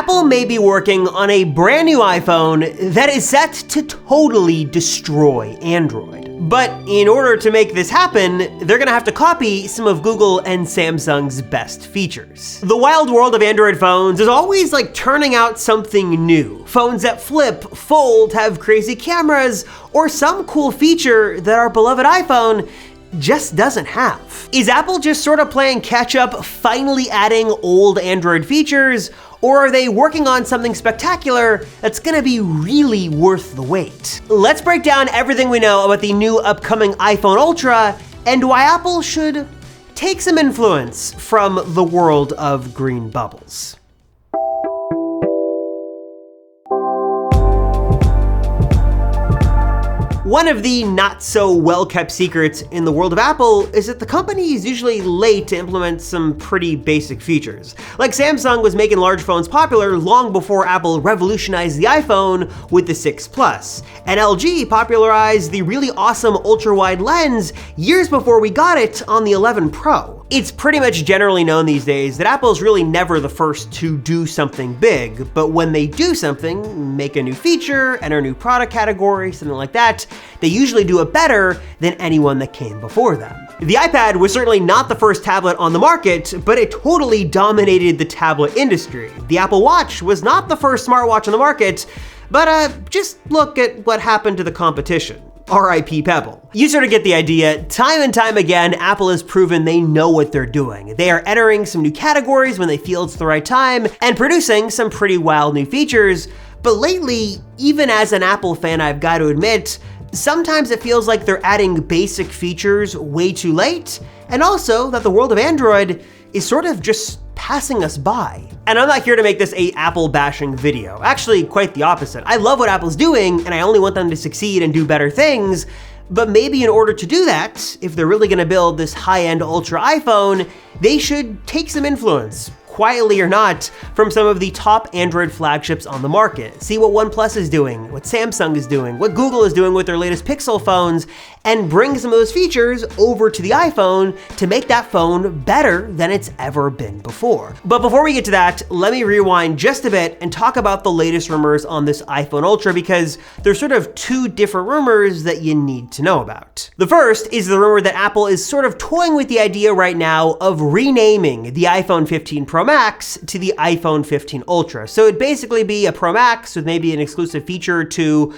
Apple may be working on a brand new iPhone that is set to totally destroy Android. But in order to make this happen, they're gonna have to copy some of Google and Samsung's best features. The wild world of Android phones is always like turning out something new. Phones that flip, fold, have crazy cameras, or some cool feature that our beloved iPhone just doesn't have. Is Apple just sort of playing catch up, finally adding old Android features, or are they working on something spectacular that's gonna be really worth the wait? Let's break down everything we know about the new upcoming iPhone Ultra and why Apple should take some influence from the world of green bubbles. One of the not so well-kept secrets in the world of Apple is that the company is usually late to implement some pretty basic features. Like Samsung was making large phones popular long before Apple revolutionized the iPhone with the 6 Plus, and LG popularized the really awesome ultra-wide lens years before we got it on the 11 Pro. It's pretty much generally known these days that Apple's really never the first to do something big, but when they do something, make a new feature, enter a new product category, something like that, they usually do it better than anyone that came before them. The iPad was certainly not the first tablet on the market, but it totally dominated the tablet industry. The Apple Watch was not the first smartwatch on the market, but just look at what happened to the competition. RIP Pebble. You sort of get the idea. Time and time again, Apple has proven they know what they're doing. They are entering some new categories when they feel it's the right time and producing some pretty wild new features. But lately, even as an Apple fan, I've got to admit, sometimes it feels like they're adding basic features way too late, and also that the world of Android is sort of just passing us by. And I'm not here to make this a Apple bashing video. Actually, quite the opposite. I love what Apple's doing, and I only want them to succeed and do better things. But maybe in order to do that, if they're really gonna build this high-end Ultra iPhone, they should take some influence, quietly or not, from some of the top Android flagships on the market. See what OnePlus is doing, what Samsung is doing, what Google is doing with their latest Pixel phones, and bring some of those features over to the iPhone to make that phone better than it's ever been before. But before we get to that, let me rewind just a bit and talk about the latest rumors on this iPhone Ultra, because there's sort of two different rumors that you need to know about. The first is the rumor that Apple is sort of toying with the idea right now of renaming the iPhone 15 Pro Max to the iPhone 15 Ultra. So it'd basically be a Pro Max with maybe an exclusive feature or two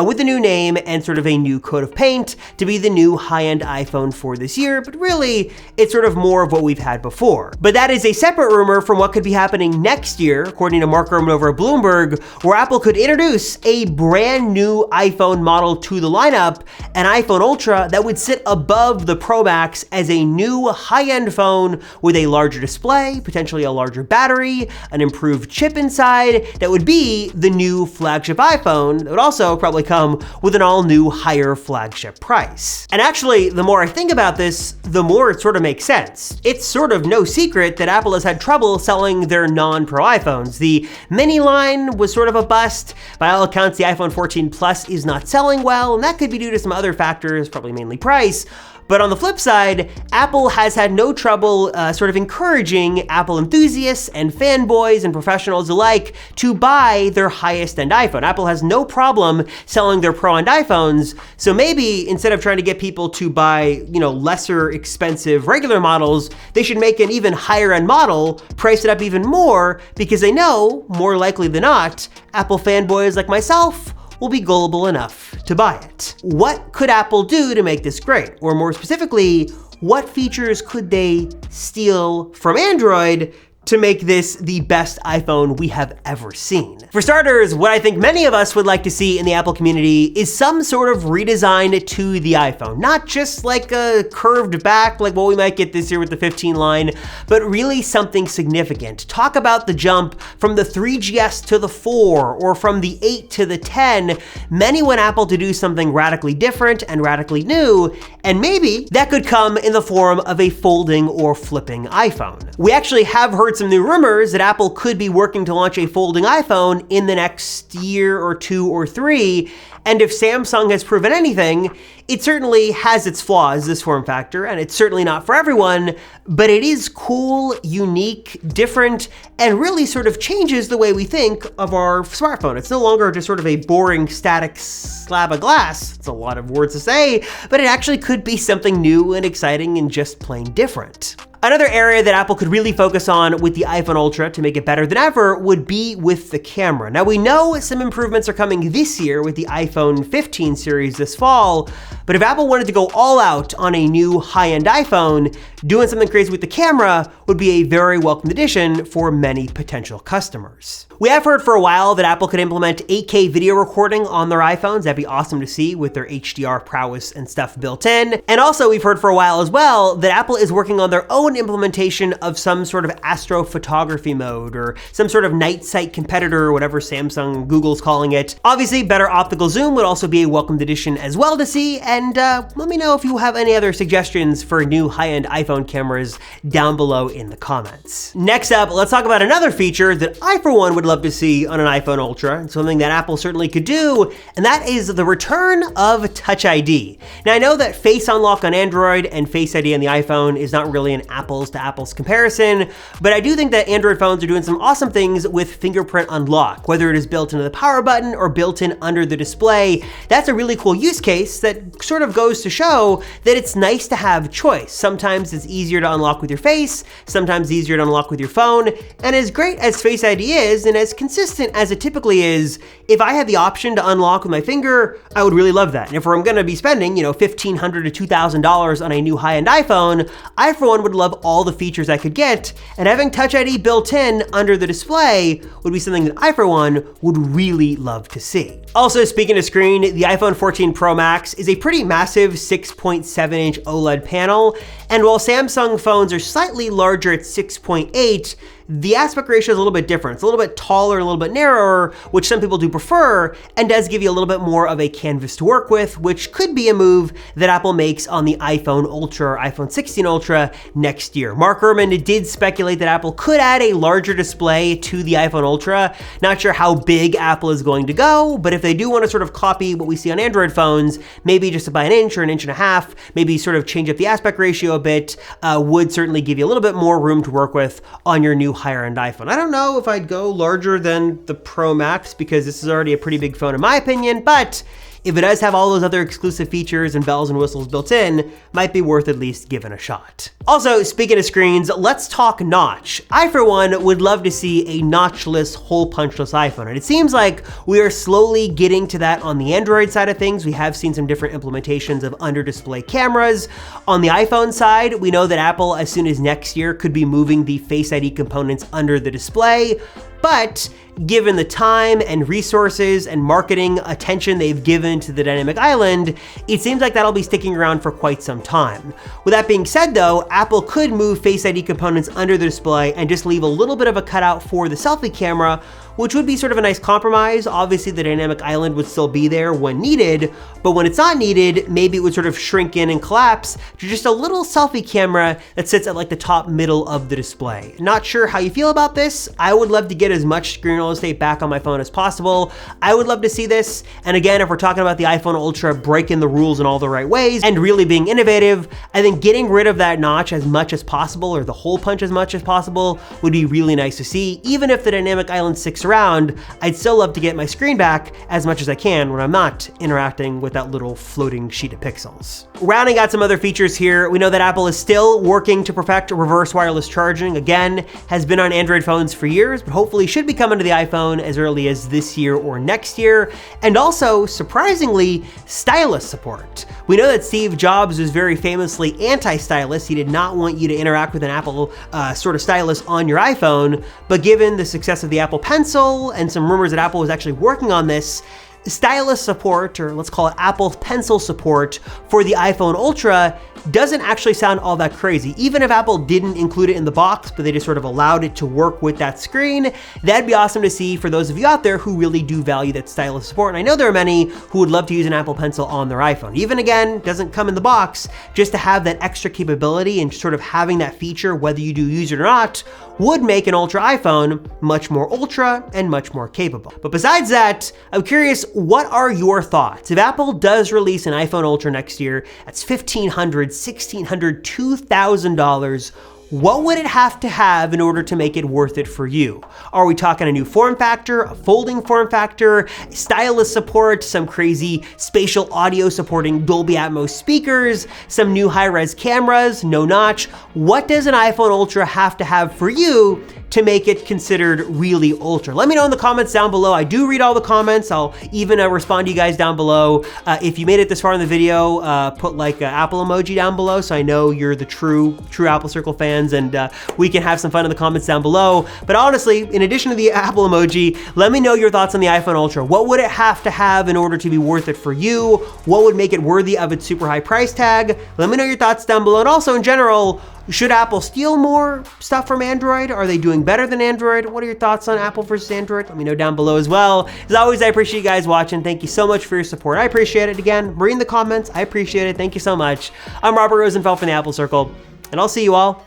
with a new name and sort of a new coat of paint to be the new high-end iPhone for this year, but really, it's sort of more of what we've had before. But that is a separate rumor from what could be happening next year, according to Mark Gurman over at Bloomberg, where Apple could introduce a brand new iPhone model to the lineup, an iPhone Ultra that would sit above the Pro Max as a new high-end phone with a larger display, potentially a larger battery, an improved chip inside, that would be the new flagship iPhone that would also probably come with an all-new higher flagship price. And actually, the more I think about this, the more it sort of makes sense. It's sort of no secret that Apple has had trouble selling their non-Pro iPhones. The mini line was sort of a bust. By all accounts, the iPhone 14 Plus is not selling well, and that could be due to some other factors, probably mainly price. But on the flip side, Apple has had no trouble sort of encouraging Apple enthusiasts and fanboys and professionals alike to buy their highest end iPhone. Apple has no problem selling their pro-end iPhones, so maybe instead of trying to get people to buy, lesser expensive regular models, they should make an even higher end model, price it up even more, because they know, more likely than not, Apple fanboys like myself will be gullible enough to buy it. What could Apple do to make this great? Or more specifically, what features could they steal from Android to make this the best iPhone we have ever seen? For starters, what I think many of us would like to see in the Apple community is some sort of redesign to the iPhone. Not just like a curved back like what we might get this year with the 15 line, but really something significant. Talk about the jump from the 3GS to the 4, or from the 8 to the 10. Many want Apple to do something radically different and radically new, and maybe that could come in the form of a folding or flipping iPhone. We actually have heard heard some new rumors that Apple could be working to launch a folding iPhone in the next year or 2 or 3. And if Samsung has proven anything, it certainly has its flaws, this form factor, and it's certainly not for everyone, but it is cool, unique, different, and really sort of changes the way we think of our smartphone. It's no longer just sort of a boring, static slab of glass. It's a lot of words to say, but it actually could be something new and exciting and just plain different. Another area that Apple could really focus on with the iPhone Ultra to make it better than ever would be with the camera. Now we know some improvements are coming this year with the iPhone 15 series this fall, but if Apple wanted to go all out on a new high-end iPhone, doing something crazy with the camera would be a very welcome addition for many potential customers. We have heard for a while that Apple could implement 8K video recording on their iPhones. That'd be awesome to see with their HDR prowess and stuff built in. And also we've heard for a while as well that Apple is working on their own implementation of some sort of astrophotography mode or some sort of night sight competitor or whatever Samsung and Google's calling it. Obviously, better optical zoom would also be a welcomed addition as well to see. And let me know if you have any other suggestions for new high-end iPhone cameras down below in the comments. Next up, let's talk about another feature that I, for one, would love to see on an iPhone Ultra, and something that Apple certainly could do, and that is the return of Touch ID. Now, I know that Face Unlock on Android and Face ID on the iPhone is not really an apples to apples comparison, but I do think that Android phones are doing some awesome things with fingerprint unlock, whether it is built into the power button or built in under the display. That's a really cool use case that sort of goes to show that it's nice to have choice. Sometimes it's easier to unlock with your face, sometimes easier to unlock with your phone, and as great as Face ID is, and as consistent as it typically is, if I had the option to unlock with my finger, I would really love that. And if I'm gonna be spending, $1,500 to $2,000 on a new high-end iPhone, I for one would love all the features I could get, and having Touch ID built in under the display would be something that I for one would really love to see. Also, speaking of screen, the iPhone 14 Pro Max is a pretty massive 6.7-inch OLED panel, and while Samsung phones are slightly larger at 6.8, the aspect ratio is a little bit different. It's a little bit taller, a little bit narrower, which some people do prefer, and does give you a little bit more of a canvas to work with, which could be a move that Apple makes on the iPhone Ultra or iPhone 16 Ultra next year. Mark Gurman did speculate that Apple could add a larger display to the iPhone Ultra. Not sure how big Apple is going to go, but if they do want to sort of copy what we see on Android phones, maybe just by an inch or an inch and a half, maybe sort of change up the aspect ratio a bit, would certainly give you a little bit more room to work with on your new higher end iPhone. I don't know if I'd go larger than the Pro Max because this is already a pretty big phone in my opinion, but if it does have all those other exclusive features and bells and whistles built in, might be worth at least giving a shot. Also, speaking of screens, let's talk notch. I, for one, would love to see a notchless, hole punchless iPhone. And it seems like we are slowly getting to that on the Android side of things. We have seen some different implementations of under-display cameras. On the iPhone side, we know that Apple, as soon as next year, could be moving the Face ID components under the display. But given the time and resources and marketing attention they've given to the dynamic island, it seems like that'll be sticking around for quite some time. With that being said though, Apple could move Face ID components under the display and just leave a little bit of a cutout for the selfie camera, which would be sort of a nice compromise. Obviously the dynamic island would still be there when needed, but when it's not needed, maybe it would sort of shrink in and collapse to just a little selfie camera that sits at like the top middle of the display. Not sure how you feel about this. I would love to get as much screen real estate back on my phone as possible. I would love to see this. And again, if we're talking about the iPhone Ultra breaking the rules in all the right ways and really being innovative, I think getting rid of that notch as much as possible, or the hole punch as much as possible, would be really nice to see. Even if the dynamic island sticks around, I'd still love to get my screen back as much as I can when I'm not interacting with that little floating sheet of pixels. Rounding out some other features here, we know that Apple is still working to perfect reverse wireless charging. Again, has been on Android phones for years, but hopefully should be coming to the iPhone as early as this year or next year. And also, surprisingly, stylus support. We know that Steve Jobs was very famously anti-stylus. He did not want you to interact with an Apple sort of stylus on your iPhone, but given the success of the Apple Pencil and some rumors that Apple was actually working on this, stylus support, or let's call it Apple Pencil support for the iPhone Ultra, doesn't actually sound all that crazy. Even if Apple didn't include it in the box, but they just sort of allowed it to work with that screen, that'd be awesome to see for those of you out there who really do value that stylus support. And I know there are many who would love to use an Apple Pencil on their iPhone. Even again, doesn't come in the box, just to have that extra capability and sort of having that feature, whether you do use it or not, would make an Ultra iPhone much more ultra and much more capable. But besides that, I'm curious, what are your thoughts? If Apple does release an iPhone Ultra next year, that's $1,500, $1,600, $2,000, what would it have to have in order to make it worth it for you? Are we talking a new form factor, a folding form factor, stylus support, some crazy spatial audio supporting Dolby Atmos speakers, some new high-res cameras, no notch? What does an iPhone Ultra have to have for you to make it considered really ultra? Let me know in the comments down below. I do read all the comments. I'll even respond to you guys down below. If you made it this far in the video, put like an Apple emoji down below so I know you're the true Apple Circle fans, and we can have some fun in the comments down below. But honestly, in addition to the Apple emoji, let me know your thoughts on the iPhone Ultra. What would it have to have in order to be worth it for you? What would make it worthy of its super high price tag? Let me know your thoughts down below. And also in general, should Apple steal more stuff from Android? Are they doing better than Android? What are your thoughts on Apple versus Android? Let me know down below as well. As always, I appreciate you guys watching. Thank you so much for your support. I appreciate it. Again, read in the comments. I appreciate it. Thank you so much. I'm Robert Rosenfeld from the Apple Circle, and I'll see you all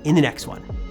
in the next one.